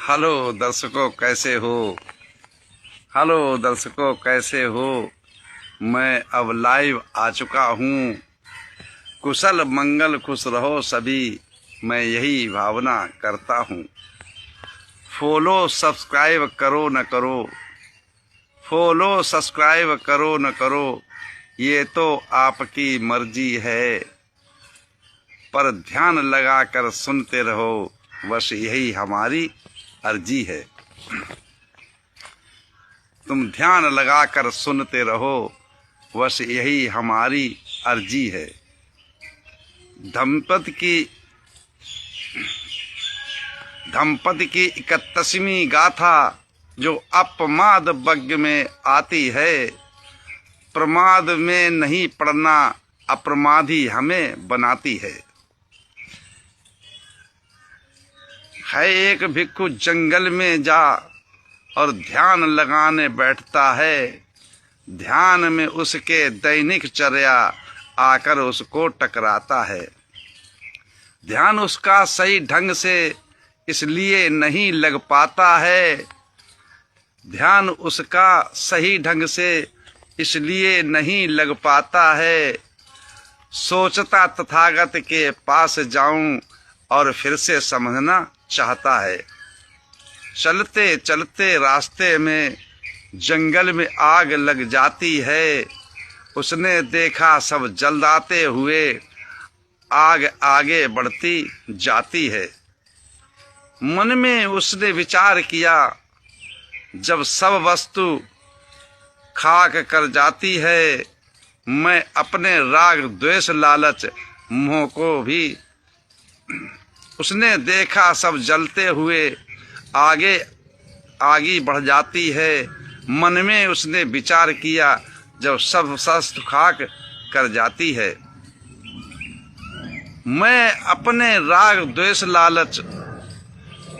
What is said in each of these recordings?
Hello दर्शकों, कैसे हो? हेलो दर्शकों, कैसे हो? मैं अब लाइव आ चुका हूँ। कुशल मंगल खुश रहो सभी, मैं यही भावना करता हूँ। फॉलो सब्सक्राइब करो न करो, फॉलो सब्सक्राइब करो न करो, ये तो आपकी मर्जी है। पर ध्यान लगाकर सुनते रहो, बस यही हमारी अर्जी है। तुम ध्यान लगाकर सुनते रहो, बस यही हमारी अर्जी है। धम्पति की 31वीं गाथा जो अपमाद बग्ग में आती है। प्रमाद में नहीं पड़ना, अप्रमादी हमें बनाती है। एक भिक्खु जंगल में जा और ध्यान लगाने बैठता है। ध्यान में उसके दैनिक चर्या आकर उसको टकराता है। ध्यान उसका सही ढंग से इसलिए नहीं लग पाता है। ध्यान उसका सही ढंग से इसलिए नहीं लग पाता है। सोचता तथागत के पास जाऊं और फिर से समझना चाहता है। चलते चलते रास्ते में जंगल में आग लग जाती है। उसने देखा सब जलाते हुए आग आगे बढ़ती जाती है। मन में उसने विचार किया, जब सब वस्तु खाक कर जाती है, मैं अपने राग द्वेष लालच मोह को भी। उसने देखा सब जलते हुए आगे बढ़ जाती है। मन में उसने विचार किया, जब सब वस्तु खाक कर जाती है, मैं अपने राग द्वेष लालच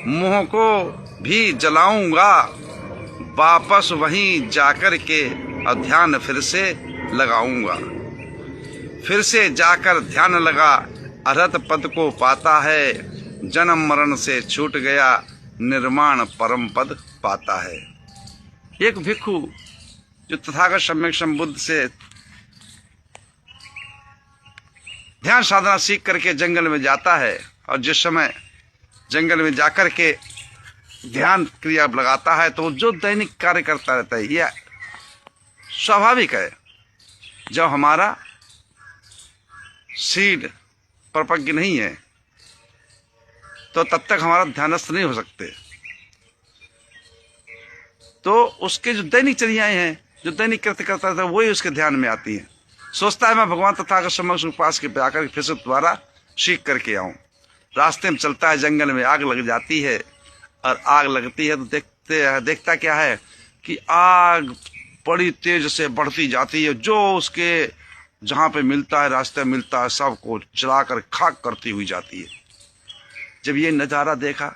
मोह को भी जलाऊंगा। वापस वहीं जाकर के और ध्यान फिर से लगाऊंगा। फिर से जाकर ध्यान लगा, अरहत पद को पाता है। जन्म मरण से छूट गया, निर्माण परम पद पाता है। एक भिक्खु जो तथागत सम्यक संबुद्ध से ध्यान साधना सीख करके जंगल में जाता है, और जिस समय जंगल में जाकर के ध्यान क्रिया लगाता है तो जो दैनिक कार्य करता रहता है, यह स्वाभाविक है। जब हमारा सीड परपज्ञ नहीं है तो तब तक हमारा ध्यानस्थ नहीं हो सकते। तो उसके जो दैनिक चर्याएं हैं, जो दैनिक कृत्य करता रहता है, वही उसके ध्यान में आती है। सोचता है मैं भगवान तथागत समक्ष उपास के पे आकर फिर से दोबारा सीख करके आऊं। रास्ते में चलता है, जंगल में आग लग जाती है, और आग लगती है तो देखता क्या है कि आग बड़ी तेज से बढ़ती जाती है। जो उसके जहां पे मिलता है, रास्ते में मिलता है, सबको जलाकर खाक करती हुई जाती है। जब ये नजारा देखा,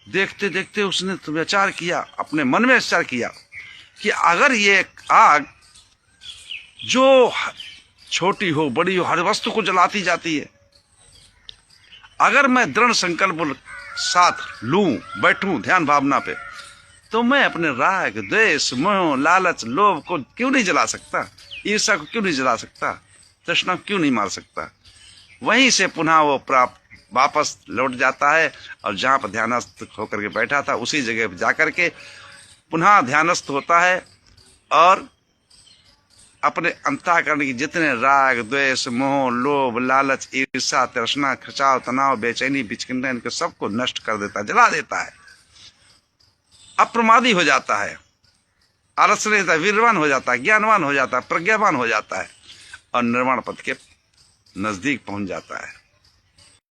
देखते देखते उसने तो विचार किया, अपने मन में विचार किया कि अगर ये आग जो छोटी हो बड़ी हो, हर वस्तु को जलाती जाती है, अगर मैं दृढ़ संकल्प साथ लूं, बैठूं ध्यान भावना पे, तो मैं अपने राग द्वेष मोह लालच लोभ को क्यों नहीं जला सकता? ईर्ष्या को क्यों नहीं जला सकता? तृष्णा क्यों नहीं मार सकता? वहीं से पुनः वो प्राप्त वापस लौट जाता है, और जहां पर ध्यानस्थ होकर के बैठा था उसी जगह पर जाकर के पुनः ध्यानस्थ होता है, और अपने अंतःकरण की जितने राग द्वेष मोह लोभ लालच ईर्ष्या तृष्णा खिंचाव तनाव बेचैनी विचकिन्ना, इनके सबको नष्ट कर देता है, जला देता है। अप्रमादी हो जाता है, आलस्य रहता है, वीरवान हो जाता है, ज्ञानवान हो जाता है, प्रज्ञावान हो जाता है, और निर्वाण पथ के नजदीक पहुंच जाता है।